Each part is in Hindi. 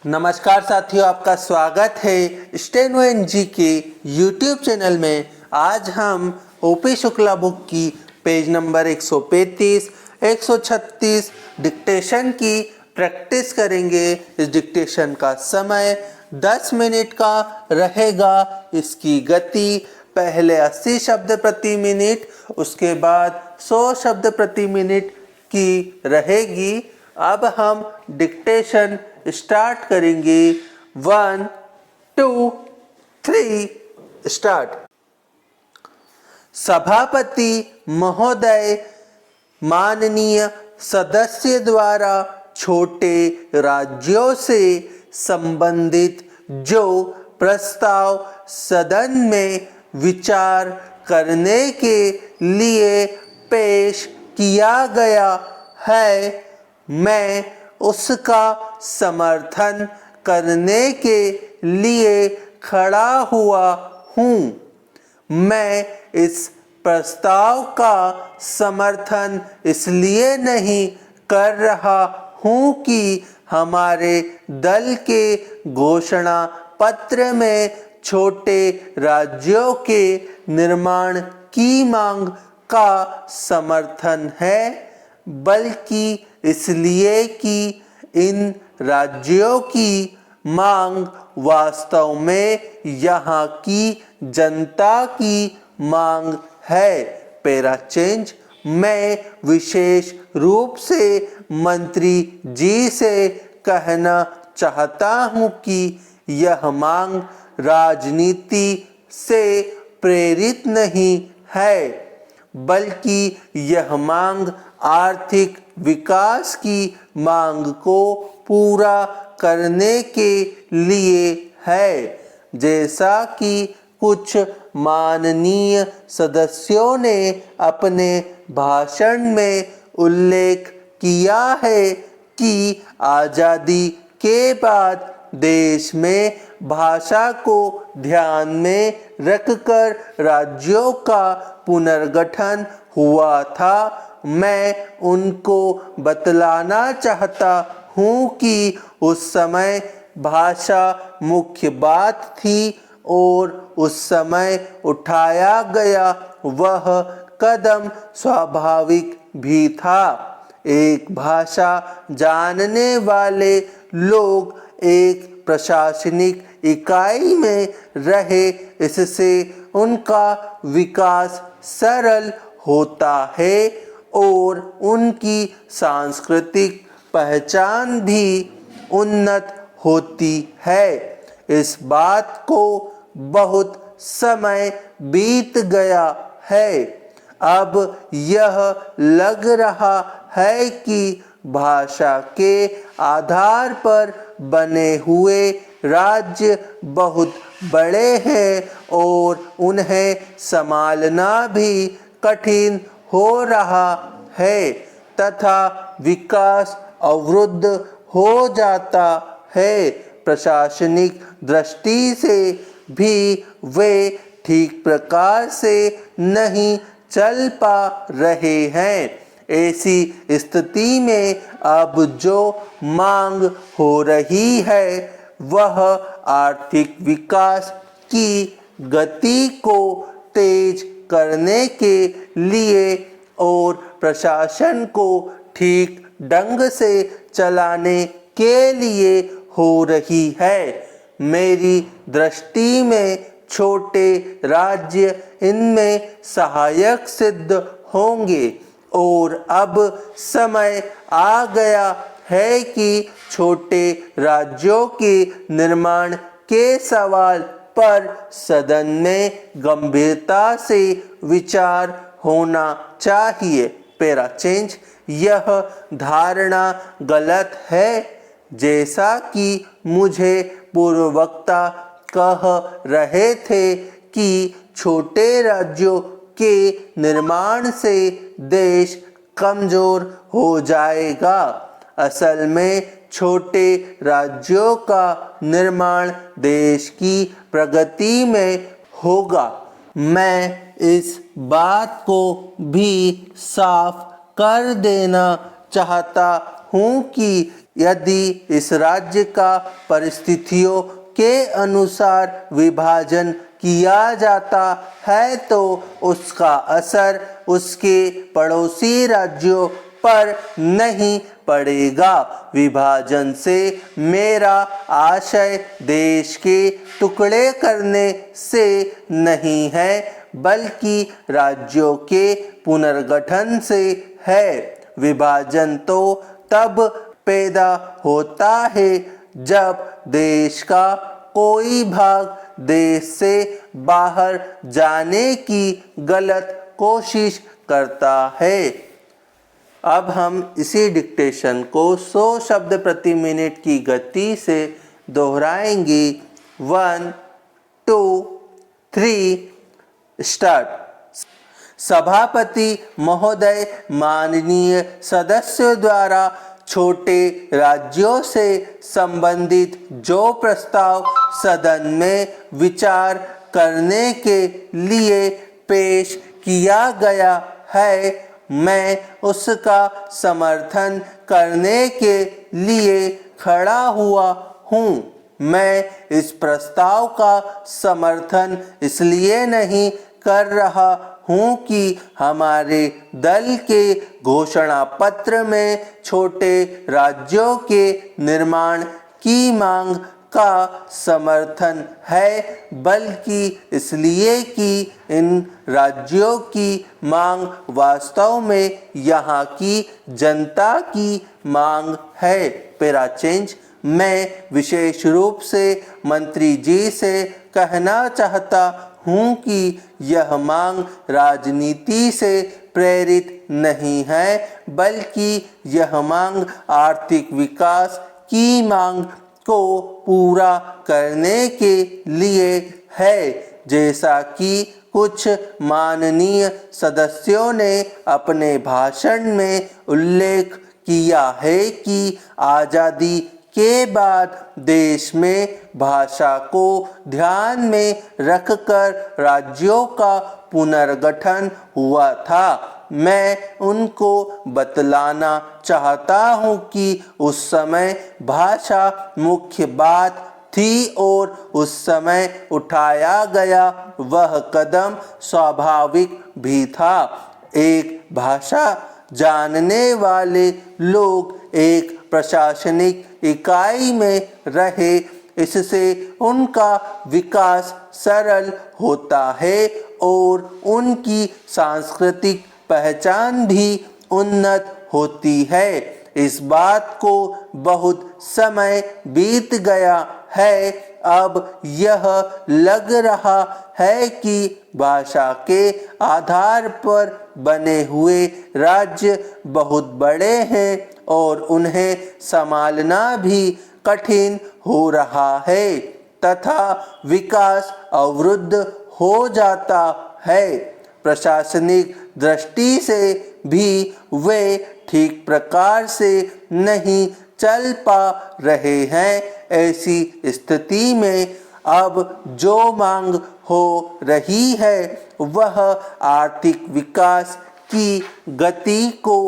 नमस्कार साथियों, आपका स्वागत है स्टेनो एनजी के यूट्यूब चैनल में। आज हम ओपी शुक्ला बुक की पेज नंबर 135, 136 डिक्टेशन की प्रैक्टिस करेंगे। इस डिक्टेशन का समय 10 मिनट का रहेगा। इसकी गति पहले 80 शब्द प्रति मिनट, उसके बाद 100 शब्द प्रति मिनट की रहेगी। अब हम डिक्टेशन स्टार्ट करेंगे। 1, 2, 3 स्टार्ट। सभापति महोदय, माननीय सदस्य द्वारा छोटे राज्यों से संबंधित जो प्रस्ताव सदन में विचार करने के लिए पेश किया गया है, मैं उसका समर्थन करने के लिए खड़ा हुआ हूँ। मैं इस प्रस्ताव का समर्थन इसलिए नहीं कर रहा हूँ कि हमारे दल के घोषणा पत्र में छोटे राज्यों के निर्माण की मांग का समर्थन है, बल्कि इसलिए कि इन राज्यों की मांग वास्तव में यहाँ की जनता की मांग है। Para change. मैं विशेष रूप से मंत्री जी से कहना चाहता हूँ कि यह मांग राजनीति से प्रेरित नहीं है, बल्कि यह मांग आर्थिक विकास की मांग को पूरा करने के लिए है। जैसा कि कुछ माननीय सदस्यों ने अपने भाषण में उल्लेख किया है कि आज़ादी के बाद देश में भाषा को ध्यान में रखकर राज्यों का पुनर्गठन हुआ था। मैं उनको बतलाना चाहता हूँ कि उस समय भाषा मुख्य बात थी और उस समय उठाया गया वह कदम स्वाभाविक भी था। एक भाषा जानने वाले लोग एक प्रशासनिक इकाई में रहे, इससे उनका विकास सरल होता है और उनकी सांस्कृतिक पहचान भी उन्नत होती है। इस बात को बहुत समय बीत गया है। अब यह लग रहा है कि भाषा के आधार पर बने हुए राज्य बहुत बड़े हैं और उन्हें संभालना भी कठिन हो रहा है तथा विकास अवरुद्ध हो जाता है। प्रशासनिक दृष्टि से भी वे ठीक प्रकार से नहीं चल पा रहे हैं। ऐसी स्थिति में अब जो मांग हो रही है वह आर्थिक विकास की गति को तेज करने के लिए और प्रशासन को ठीक ढंग से चलाने के लिए हो रही है। मेरी दृष्टि में छोटे राज्य इनमें सहायक सिद्ध होंगे और अब समय आ गया है कि छोटे राज्यों के निर्माण के सवाल पर सदन में गंभीरता से विचार होना चाहिए। Para change. यह धारणा गलत है। जैसा कि मुझे पूर्ववक्ता कह रहे थे कि छोटे राज्यों के निर्माण से देश कमजोर हो जाएगा। असल में छोटे राज्यों का निर्माण देश की प्रगति में होगा। मैं इस बात को भी साफ कर देना चाहता हूँ कि यदि इस राज्य का परिस्थितियों के अनुसार विभाजन किया जाता है तो उसका असर उसके पड़ोसी राज्यों पर नहीं पड़ेगा। विभाजन से मेरा आशय देश के टुकड़े करने से नहीं है बल्कि राज्यों के पुनर्गठन से है। विभाजन तो तब पैदा होता है जब देश का कोई भाग देश से बाहर जाने की गलत कोशिश करता है। अब हम इसी डिक्टेशन को 100 शब्द प्रति मिनट की गति से दोहराएंगे। 1 2 3 स्टार्ट। सभापति महोदय, माननीय सदस्यों द्वारा छोटे राज्यों से संबंधित जो प्रस्ताव सदन में विचार करने के लिए पेश किया गया है, मैं उसका समर्थन करने के लिए खड़ा हुआ हूँ। मैं इस प्रस्ताव का समर्थन इसलिए नहीं कर रहा हूँ कि हमारे दल के घोषणा पत्र में छोटे राज्यों के निर्माण की मांग का समर्थन है, बल्कि इसलिए कि इन राज्यों की मांग वास्तव में यहाँ की जनता की मांग है। Para change. मैं विशेष रूप से मंत्री जी से कहना चाहता हूँ कि यह मांग राजनीति से प्रेरित नहीं है, बल्कि यह मांग आर्थिक विकास की मांग को पूरा करने के लिए है। जैसा कि कुछ माननीय सदस्यों ने अपने भाषण में उल्लेख किया है कि आज़ादी के बाद देश में भाषा को ध्यान में रखकर राज्यों का पुनर्गठन हुआ था। मैं उनको बतलाना चाहता हूँ कि उस समय भाषा मुख्य बात थी और उस समय उठाया गया वह कदम स्वाभाविक भी था। एक भाषा जानने वाले लोग एक प्रशासनिक इकाई में रहे, इससे उनका विकास सरल होता है और उनकी सांस्कृतिक पहचान भी उन्नत होती है। इस बात को बहुत समय बीत गया है। अब यह लग रहा है कि भाषा के आधार पर बने हुए राज्य बहुत बड़े हैं और उन्हें संभालना भी कठिन हो रहा है तथा विकास अवरुद्ध हो जाता है। प्रशासनिक दृष्टि से भी वे ठीक प्रकार से नहीं चल पा रहे हैं। ऐसी स्थिति में अब जो मांग हो रही है वह आर्थिक विकास की गति को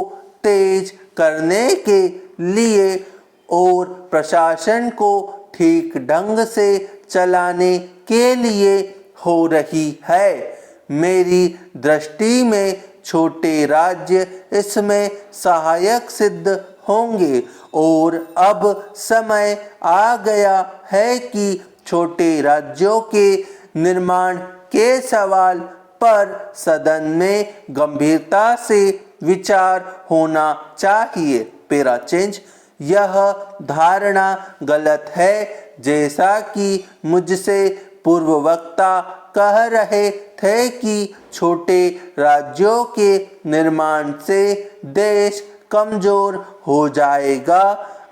तेज करने के लिए और प्रशासन को ठीक ढंग से चलाने के लिए हो रही है। मेरी दृष्टि में छोटे राज्य इसमें सहायक सिद्ध होंगे और अब समय आ गया है कि छोटे राज्यों के निर्माण के सवाल पर सदन में गंभीरता से विचार होना चाहिए। Para change. यह धारणा गलत है। जैसा कि मुझसे पूर्व वक्ता कह रहे थे कि छोटे राज्यों के निर्माण से देश कमजोर हो जाएगा।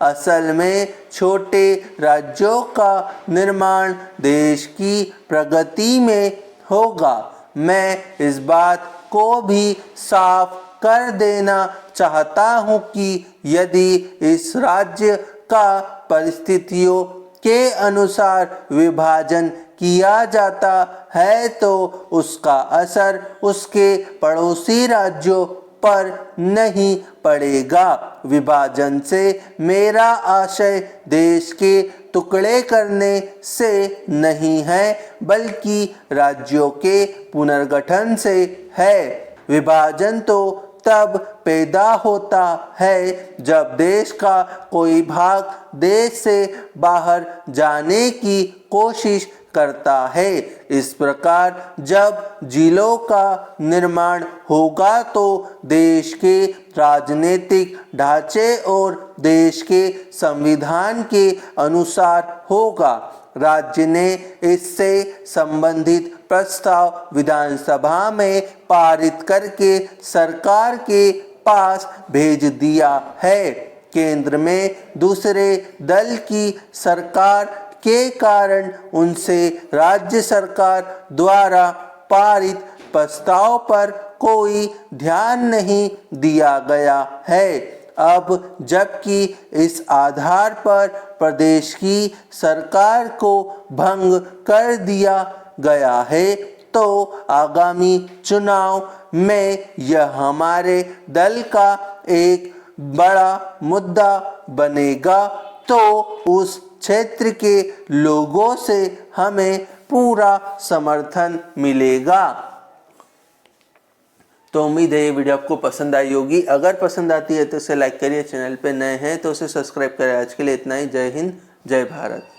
असल में छोटे राज्यों का निर्माण देश की प्रगति में होगा। मैं इस बात को भी साफ कर देना चाहता हूँ कि यदि इस राज्य का परिस्थितियों के अनुसार विभाजन किया जाता है तो उसका असर उसके पड़ोसी राज्यों पर नहीं पड़ेगा। विभाजन से मेरा आशय देश के टुकड़े करने से नहीं है, बल्कि राज्यों के पुनर्गठन से है। विभाजन तो तब पैदा होता है जब देश का कोई भाग देश से बाहर जाने की कोशिश करता है। इस प्रकार जब जिलों का निर्माण होगा तो देश के राजनीतिक ढांचे और देश के संविधान के अनुसार होगा। राज्य ने इससे संबंधित प्रस्ताव विधानसभा में पारित करके सरकार के पास भेज दिया है। केंद्र में दूसरे दल की सरकार के कारण उनसे राज्य सरकार द्वारा पारित प्रस्ताव पर कोई ध्यान नहीं दिया गया है। अब जबकि इस आधार पर प्रदेश की सरकार को भंग कर दिया गया है, तो आगामी चुनाव में यह हमारे दल का एक बड़ा मुद्दा बनेगा, तो उस क्षेत्र के लोगों से हमें पूरा समर्थन मिलेगा। तो उम्मीद है ये वीडियो आपको पसंद आई होगी। अगर पसंद आती है तो इसे लाइक करिए, चैनल पे नए हैं तो उसे सब्सक्राइब करें। आज के लिए इतना ही। जय हिंद, जय भारत।